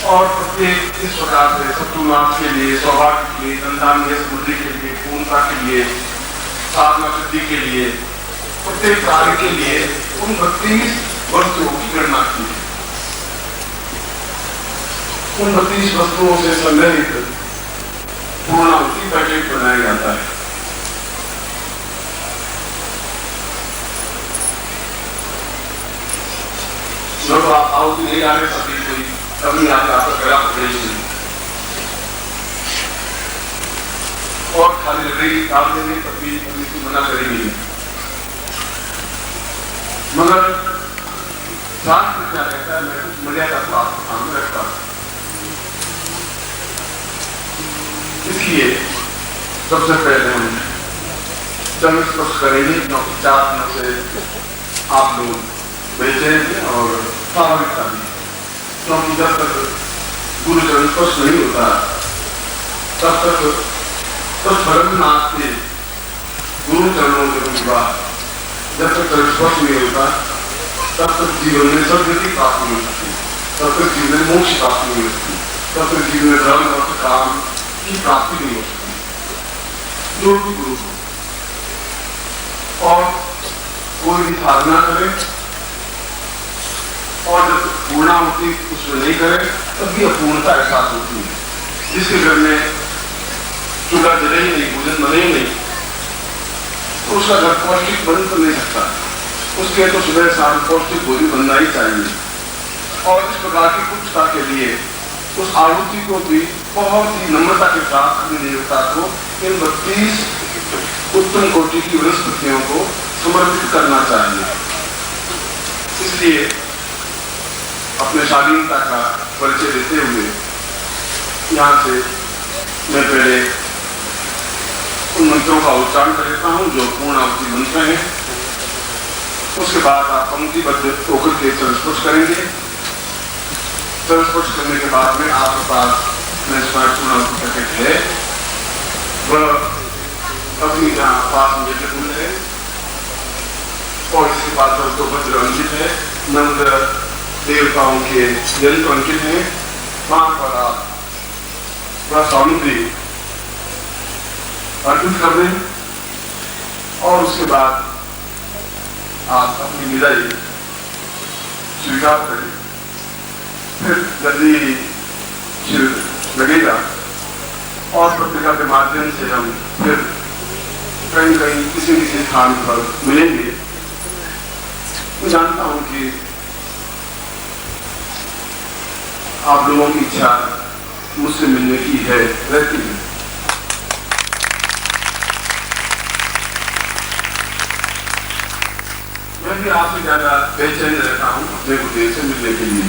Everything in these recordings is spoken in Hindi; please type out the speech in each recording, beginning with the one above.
और प्रत्येक इस प्रकार से शत्रुनाश के लिए, सौभाग्य के लिए, संतान में समृद्धि के लिए, पूर्णता के लिए, साधना सिद्धि के लिए, प्रत्येक कार्य के लिए उन 32 वस्तुओं की गणना की है। उन 32 वस्तुओं से संग्रहित पूर्णाहुति पैकेट बनाया जाता है। जब आप आहुति नहीं आ रहे तभी कोई कभी आपका गला पकड़े नहीं और खाली लकड़ी डाल देंगे तभी इसकी मना करेंगे। मगर शास्त्र क्या कहता है, मैं कुछ मर्यादा प्राप्त सामने रखता हूं। इसलिए सबसे पहले हम जब स्पर्श करेंगे 4 से आप लोग बेचैन और स्वाभाविकता भी, क्योंकि जब तक गुरु चरण स्पर्श नहीं होता तब तक नाथ के गुरु चरणों के बाद जब तक स्पर्श नहीं होता तब तक जीवन में सदगति प्राप्त नहीं हो सकती, तब तक जीवन में मोक्ष प्राप्त नहीं हो सकती, तब तक जीवन में धर्म और काम की प्राप्ति नहीं हो सकती। जो भी गुरु हो और कोई भी साधना करे और जब पूर्णाहुति उसमें नहीं करे तब भी अपूर्णता एहसास होती है। जिसके घर में चूल्हा जले ही नहीं, भोजन बने ही नहीं, तो उसका घर पौष्टिक बन तो नहीं सकता। उसके तो सुबह शाम पौष्टिक भोजन बनना ही चाहिए। और इस प्रकार की कुशलता के लिए उस आहुति को भी बहुत ही नम्रता के साथ अपनी देवता को इन 32 उत्तम कोटि की वनस्पतियों को समर्पित करना चाहिए। इसलिए अपने शालीनता का परिचय देते हुए यहाँ से मैं पहले उन मंत्रों का उच्चारण कर लेता हूँ जो पूर्णाहुति मंत्र हैं। उसके बाद आप पंक्तिबद्ध होकर के चरण स्पर्श करेंगे। चरण स्पर्श करने के बाद में आपके पास मैं पूर्णाहुति पैकेट है, वह अपनी जहाँ पास में फूल है और इसके पास तो भद्र अंकित है, नंद देवताओं के यंत्र अंकित है। वहां पर आप वह सामग्री अर्पित कर दें और उसके बाद आप अपनी विदाई स्वीकार करें। फिर जल्दी चिर लगेगा और पत्रिका के माध्यम से हम फिर कहीं किसी स्थान पर मिलेंगे। मैं जानता हूं कि आप लोगों की इच्छा मुझसे मिलने की है, रहती है। मैं भी आपसे ज्यादा बेचैन रहता हूं अपने गुरुदेव से मिलने के लिए।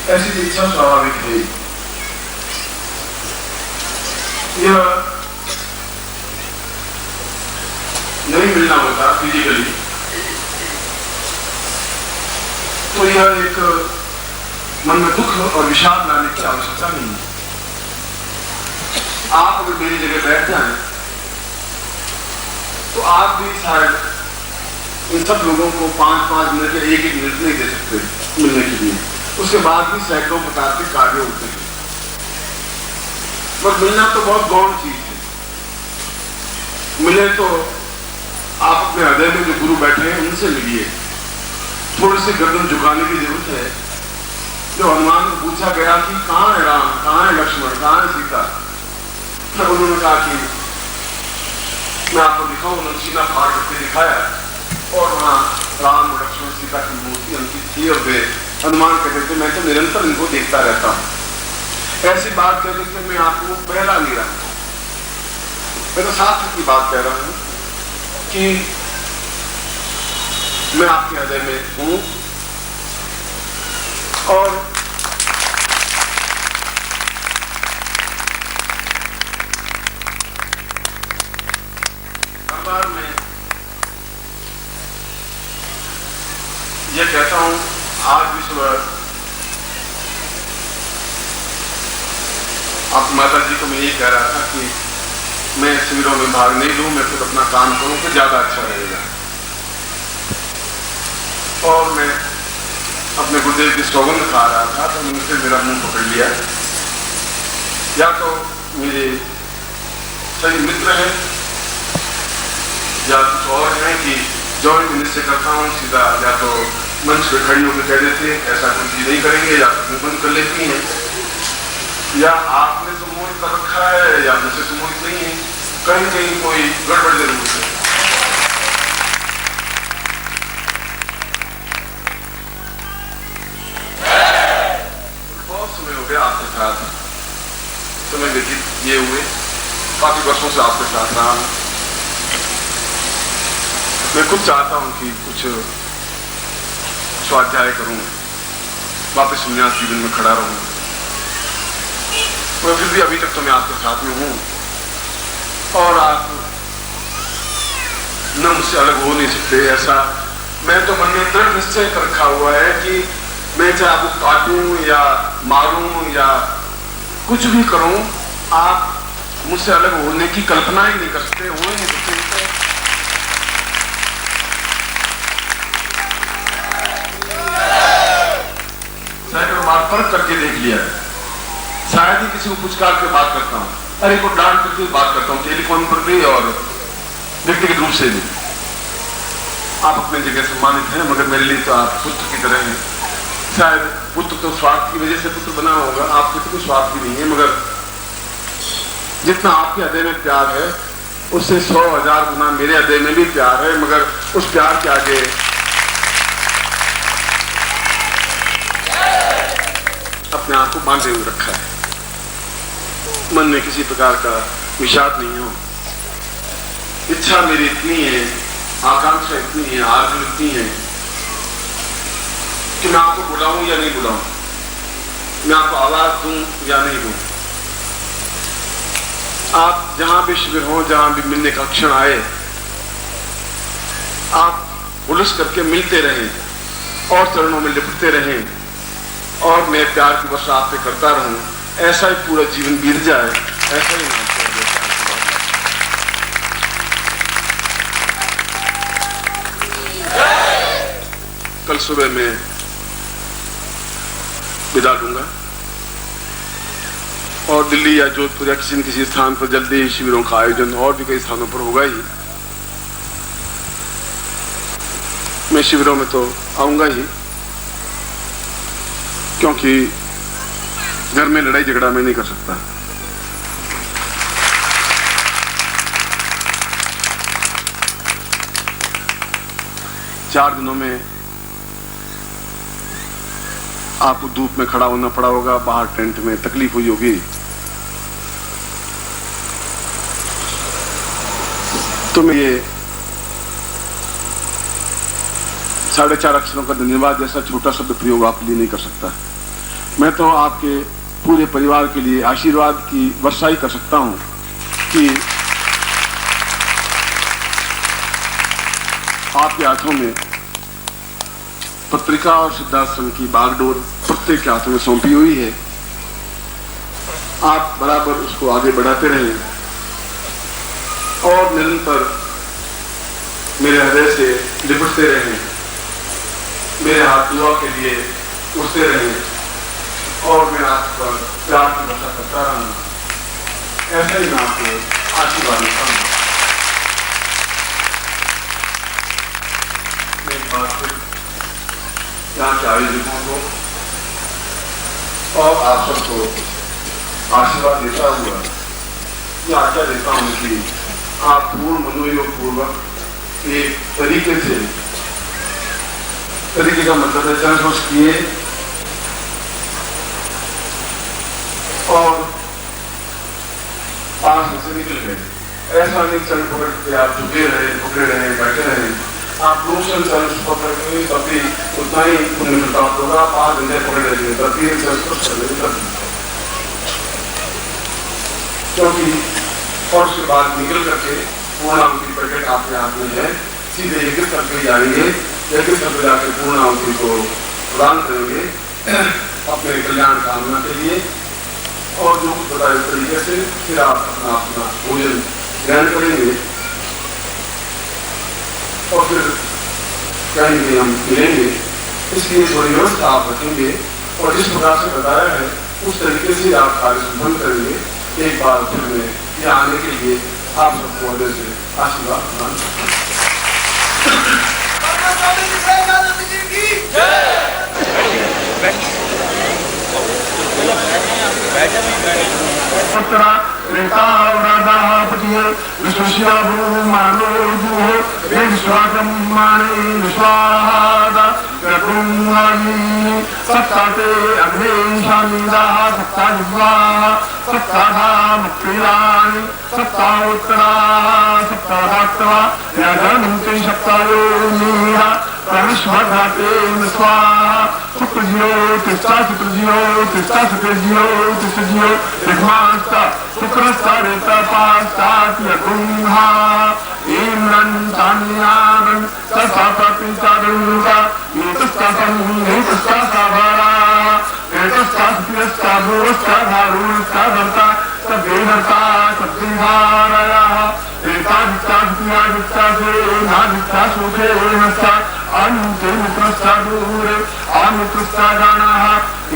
ऐसी इच्छा स्वाभाविक है। यह नहीं मिलना होता फिजिकली तो यह एक मन में दुख और विषाद लाने की आवश्यकता नहीं है। आप अगर मेरी जगह बैठ जाएं तो आप भी शायद इन सब लोगों को 5-5 मिनट या 1-1 मिनट नहीं दे सकते मिलने के लिए। उसके बाद भी सैकड़ों प्रकार के कार्य होते हैं। बस मिलना तो बहुत गौण चीज है। मिले तो आप अपने हृदय में जो गुरु बैठे हैं उनसे मिलिए। थोड़ी सी गर्दन झुकाने की जरूरत है। जो हनुमान को पूछा गया कि कहाँ है राम, कहाँ है लक्ष्मण, कहाँ है सीता, तो उन्होंने कहा कि मैं आपको दिखाऊं। उन्होंने सीधा फाड़ करके दिखाया और वहां राम लक्ष्मण सीता की मूर्ति अंकित थी। और वे हनुमान कहते थे मैं तो निरंतर इनको देखता रहता हूं। ऐसी बात कहने से मैं आपको बहला नहीं रहा हूं, मैं तो शास्त्र की बात कह रहा हूं कि मैं आपके हृदय में हूं। और हर बार मैं ये कहता हूं, आज भी सुबह आप माता जी को मैं ये कह रहा था कि मैं शिविरों में भाग नहीं लूं, मैं खुद अपना काम करूं तो ज्यादा अच्छा रहेगा। और मैं अपने गुरुदेव की सौगंध खा रहा था तो मैंने फिर मेरा मुंह पकड़ लिया। या तो मेरे सही मित्र हैं या कुछ और हैं कि जॉइंट मिनिस्टर करता हूँ सीधा, या तो मंच पे खड़ी होकर कह देते हैं ऐसा कुछ भी नहीं करेंगे, या तो बंद कर लेती हैं, या आपने तो मोहित कर रखा है या मुझसे तो मोहित नहीं है, कहीं कहीं कोई गड़बड़ जरूर है। बहुत समय हो गया आपके साथ, समय व्यतीत ये हुए, काफी वर्षों से आपके साथ रहा हूं। मैं खुद चाहता हूं कि कुछ स्वाध्याय करूं, वापस संन्यास जीवन में खड़ा रहूं, पर फिर भी अभी तक तो मैं आपके साथ में हूं और आप न मुझसे अलग हो नहीं सकते। ऐसा मैं तो मन में दृढ़ निश्चय कर रखा हुआ है कि मैं चाहे आपको काटूं या मारूं या कुछ भी करूं, आप मुझसे अलग होने की कल्पना ही नहीं कर सकते, हो ही नहीं सकते। सैकड़ों बार फर्क करके देख लिया है, शायद ही किसी को पुचकार के बात करता हूं, अरे को डांट करके बात करता हूं, टेलीफोन पर भी और व्यक्तिगत रूप से भी। आप अपनी जगह सम्मानित हैं, मगर मेरे लिए तो आप पुत्र की तरह हैं। शायद पुत्र तो स्वार्थ की वजह से पुत्र बना होगा, आपके तो कोई स्वार्थ भी नहीं है, मगर जितना आपके हृदय में प्यार है उससे 100,000 गुना मेरे हृदय में भी प्यार है, मगर उस प्यार के आगे अपने आप को बांधे हुए रखा है। मन में किसी प्रकार का विषाद नहीं हो। इच्छा मेरी इतनी है, आकांक्षा इतनी है, आरज़ू इतनी है कि मैं आपको बुलाऊं या नहीं बुलाऊं, मैं आपको आवाज दूं या नहीं दूं, आप जहां भी शिविर हो, जहां भी मिलने का क्षण आए, आप उलझ करके मिलते रहें और चरणों में लिपटते रहें और मैं प्यार की वर्षा आप पे करता रहूं। ऐसा ही पूरा जीवन बीत जाए, ऐसा ही ना। कल सुबह मैं विदा दूंगा और दिल्ली या जोधपुर या किसी न किसी स्थान पर जल्दी ही शिविरों का आयोजन और भी कई स्थानों पर होगा ही। मैं शिविरों में तो आऊंगा ही, क्योंकि घर में लड़ाई झगड़ा मैं नहीं कर सकता। चार दिनों में आपको धूप में खड़ा होना पड़ा होगा, बाहर टेंट में तकलीफ हुई होगी, तो मैं ये 4.5 अक्षरों का धन्यवाद जैसा छोटा शब्द प्रयोग आपके लिए नहीं कर सकता। मैं तो आपके पूरे परिवार के लिए आशीर्वाद की वर्षा ही कर सकता हूं कि आपके हाथों में पत्रिका और सिद्धाश्रम की बागडोर प्रत्येक के हाथों में सौंपी हुई है। आप बराबर उसको आगे बढ़ाते रहें और निरंतर मेरे हृदय से लिपटते रहें, मेरे हाथ दुआ के लिए उठते रहें और मैं आप पर प्यार की वर्षा करता रहूं। ऐसा ही मैं आपको आशीर्वाद देता हूं। एक बार फिर यहाँ के आयोजकों को और आप सबको आशीर्वाद देता हुआ ये आज्ञा देता हूं कि आप पूर्ण मनोयोग पूर्वक एक तरीके का मतलब है चरण स्पर्श किए और पास में से निकल गए। ऐसा नहीं चरण पकड़ के आप झुके रहे, पकड़े रहे, बैठे रहे। आप दूसरे चरण पकड़ के तभी उतना ही पुण्य प्राप्त होगा। 5 घंटे पकड़ रहेंगे तभी चरण स्पर्श करेंगे, क्योंकि और उसके बाद निकल करके पूर्णाहुति प्रकट आपके हाथ में है। सीधे यज्ञ स्थल पे जाएंगे, यज्ञ स्थल पे जाकर पूर्णाहुति को प्रदान करेंगे अपने कल्याण कामना के लिए और जो कुछ बताए तरीके से फिर आप अपना भोजन ग्रहण करेंगे और फिर कहीं भी हम मिलेंगे इसलिए थोड़ी व्यवस्था आप रखेंगे और जिस प्रकार से बताया है उस तरीके से आप कार्य संपन्न करेंगे। एक बार फिर मैं यहाँ आने के लिए आप सबको महोदय से आशीर्वाद प्रदान सप्ताते अग्ने शामीदाः सप्ता जिह्वाः सप्ताधा मुक्तिदानि सप्तावोत्तराः सप्ताधात्वा यजन्ति सप्तायोनिः प्रविश्वधाते स्वाहा शुक्रजियो तिष्ठा शुक्रजियो तिष्ठा शुक्रजियो तिष्ठजियो विघ्मास्ता शुक्रस्ता रेतपास्तात्मकुंहा इन्द्रं चान्यानं ससापपिचारुका एतस्ता संहितस्ता साभरा एतस्ता सुतिस्ता भूस्ता धारुस्ता धर्ता सद्देहर्ता सद्दिहारयः एतादित्ता सुतियादित्ता सेनादित्ता सुखेनस्ता अन्ते मित्रस्ता दूरे अमित्रस्ता गणः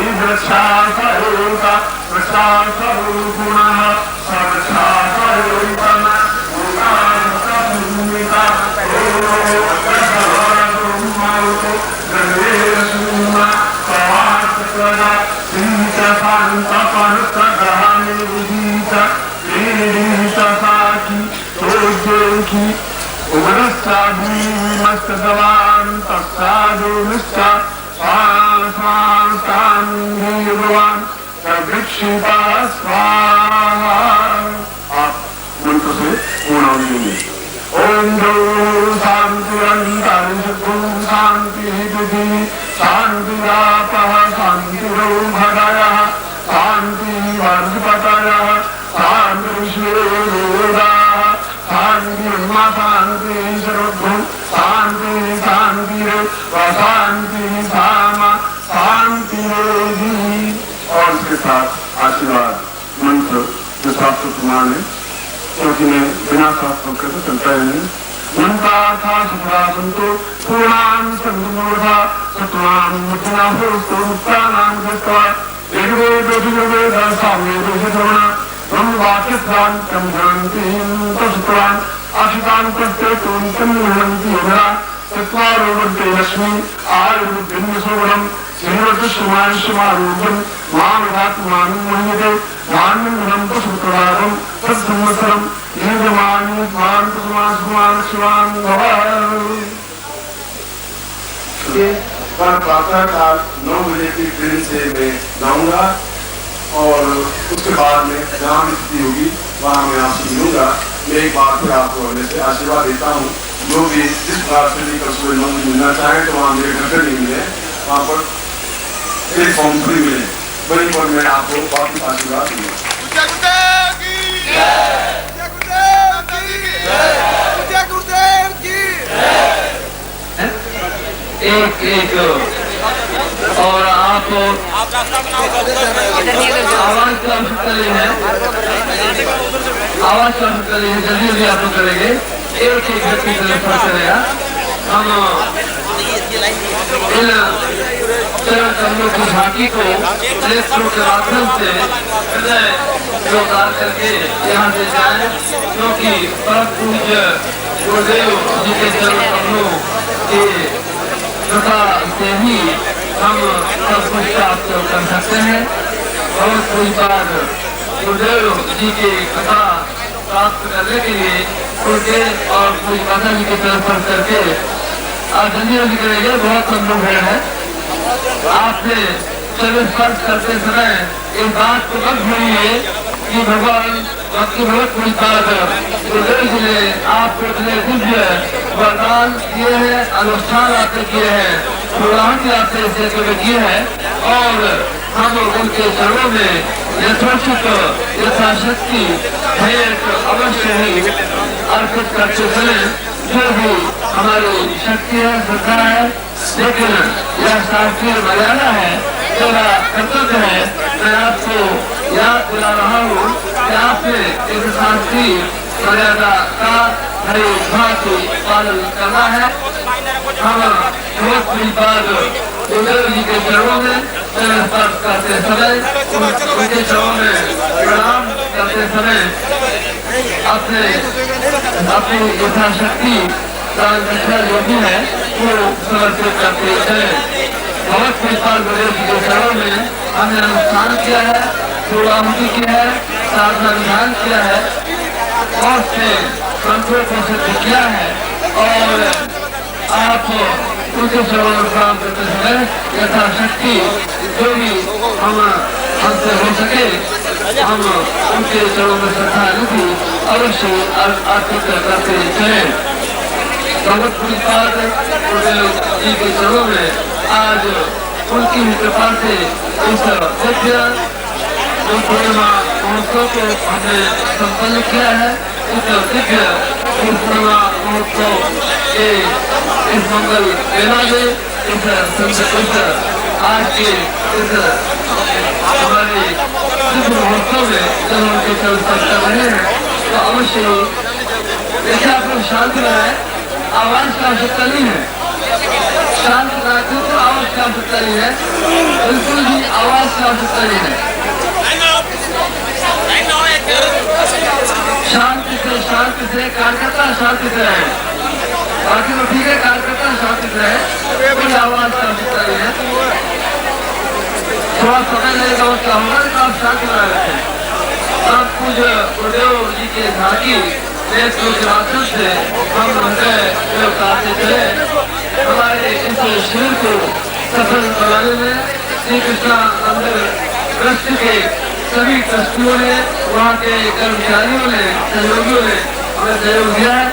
ईदृक्षा स एका वृक्षा स गुणः सर्वक्षा स एका आप मंत्र से पूर्ण होंगे। ओम जो शांतिरंतरिषुद्धं शांति शांतिरापः शांतिरोभगयः शांतिवर्धपतयः शांतिविश्वेदाः शांतिर्मा शांति सर्वभूत शांति शांतिरे शांति धामा शांति। और इसके साथ आशीर्वाद मंत्र जो शास्त्र प्रमाण है, क्योंकि मैं बिना शास्त्र करके चलता ही नहीं। मनता था सुखा संतो पूर्णाम संतमूढ़ा सत्वाम मुद्रा होस्तो मुक्तानाम दस्ता एक वेद साम्य दोष श्रवण ब्रह्म वाक्य क्रांतम जानतीं तत्वान आशितान प्रत्येतुं तन्नुहन्ति योगा चत्वारो वन्ते लक्ष्मी आयुर्विद्यं सोवरं श्रीमद्विष्णुमायुष्यमारोग्यं मामधात्मानं मन्यते धान्यं पशुपरागं तत्संवत्सरं यजमानि स्वान्तसमासुमान् शिवान् भवः। कल प्रातःकाल 9 बजे की ट्रेन से मैं जाऊंगा और उसके बाद में जहाँ भी स्थिति होगी वहाँ मैं आपसे मिलूंगा। मैं एक बार फिर आपको वैसे आशीर्वाद देता हूँ, जो भी जिस बार से लेकर सुबह 9 बजे मिलना चाहे तो वहाँ मेरे घर पर नहीं मिले, वहाँ पर प्लेटफॉर्म फ्री मिले, वहीं पर मैं आपको वापस आशीर्वाद दूंगा। एक एक और आप आवाज की आवश्यकता नहीं है, आवाज की आवश्यकता नहीं है, जल्दी जल्दी आप लोग करेंगे। एक एक व्यक्ति फर्क करेगा। हम इन चरण कमलों की झांकी को नेत्रों के माध्यम से हृदय जोरदार करके यहाँ से जाए, क्योंकि परम पूज्य गुरुदेव जी के चरण कमलों के कृपा से ही हम सब कुछ प्राप्त कर सकते हैं। बहुत कुछ बात गुरुदेव जी की कृपा प्राप्त करने के लिए उनके और पूज माता जी की तरफ करके आप जल्दी जल्दी करेंगे। बहुत कम लोग है, आपसे चरण स्पर्श करते समय इस बात को मत भूलिए कि भगवान आपकी बहुत बड़ी बात गुरुदेव जी ने आपको इतने दिव्य वरदान किए हैं, अनुष्ठान आपने किए हैं, पुराण भी आपने इस जगह में किए हैं और हम उनके चरणों में यथोचित यथाशक्ति भेंट अवश्य ही अर्पित करते चले, जो भी हमारी शक्ति है, श्रद्धा है। लेकिन यह शास्त्रीय मर्यादा है, मेरा कर्तव्य है, मैं आपको याद दिला रहा हूँ कि आपने इस शास्त्रीय मर्यादा का हरी भांति पालन करना है। हम बहुत बड़ी बात गुरुदेव जी के चरणों में स्पर्श करते समय, उनके चरणों में प्रणाम करते समय अपनी यथाशक्ति दान दक्षिणा जो भी है वो समर्पित करते चले। बहुत कृपाल गुरुदेव जी के चरणों में हमने अनुष्ठान किया है, पूर्वाहुति की है, साधना विधान किया है, बहुत से मंत्रों को सिद्ध किया है और आप उनके चरणों में प्रणाम करते समय यथाशक्ति जो भी हमसे हो सके हम उनके चरणों में श्रद्धांजलि अवश्य अर्पित करते चले। भगवत कृपाल गुरुदेव जी के चरणों में आज उनकी कृपा से इस दिव्य पूर्णिमा महोत्सव को हमने संपन्न किया है। इस दिव्य पूर्णिमा महोत्सव के इस मंगल मेला में आज के इस हमारे दिव्य महोत्सव में जब उनके चरण कर रहे हैं तो अवश्य देखिए आप लोग शांति बनाए, आवाज की आवश्यकता नहीं है, शांत रखो तो आवाज की आवश्यकता नहीं है, बिल्कुल भी आवाज की आवश्यकता नहीं है। शांति से कार्यकर्ता शांति से रहे, बाकी तो ठीक है, कार्यकर्ता शांति से रहे, कोई आवाज की आवश्यकता नहीं है। थोड़ा समय लगेगा उसका होगा लेकिन आप शांति बनाए रखें। सब कुछ गुरुदेव जी के झांकी नेत्र के माध्यम से हम हृदय करते चले। हमारे इस शिविर को सफल बनाने में श्री कृष्णा मंदिर ट्रस्ट के सभी ट्रस्टियों ने, वहाँ के कर्मचारियों ने, सहयोगियों ने हमें सहयोग दिया है।